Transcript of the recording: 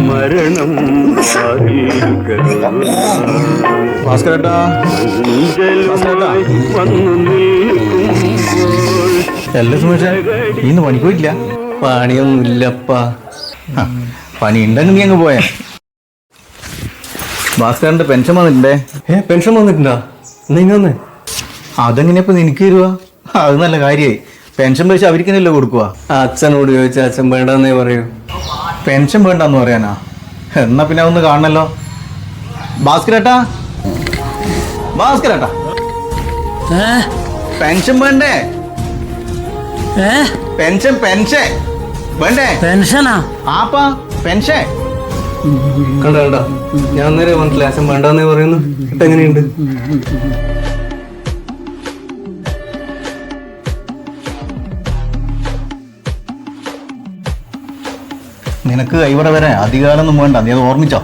മരണം ഭാസ്കരേട്ടാ എല്ലാ സുമേഷ ഇന്ന് പണിക്ക് പോയിട്ടില്ല? പണിയൊന്നുമില്ലപ്പാ. പണി ഉണ്ടെങ്കിൽ നീ അങ്ങ് പോയാ. ഭാസ്കരന്റെ പെൻഷൻ വന്നിട്ടുണ്ടേ. പെൻഷൻ വന്നിട്ടുണ്ടോ? നിങ്ങന്ന് അതെങ്ങനെയപ്പോ നിനക്ക് തരുവാ? അത് നല്ല കാര്യമായി. പെൻഷൻ പൈസ അവർക്കെന്നല്ലേ കൊടുക്കുക? അച്ഛനോട് ചോദിച്ചാൽ അച്ഛൻ വേണ്ടെന്നേ പറയൂ. പെൻഷൻ വേണ്ടെന്ന് പറയാനാ? എന്നാ പിന്നെ ഒന്ന് കാണണല്ലോ. ഭാസ്കരേട്ടാ, ഭാസ്കരേട്ടാ, പെൻഷൻ വേണ്ടേ? പെൻഷൻ പെൻഷൻ വേണ്ടേ? പെൻഷനാ? ആപ്പാ പെൻഷൻ. കണ്ട കണ്ട, ഞാൻ നേരെ മനസ്സിലായി അച്ഛൻ വേണ്ടെന്നേ പറയുന്നു. ഇപ്പൊ എങ്ങനെയുണ്ട്? നിനക്ക് ഇവിടെ വരെ അധികാരമൊന്നും വേണ്ട, നീ അത് ഓർമ്മിച്ചോ.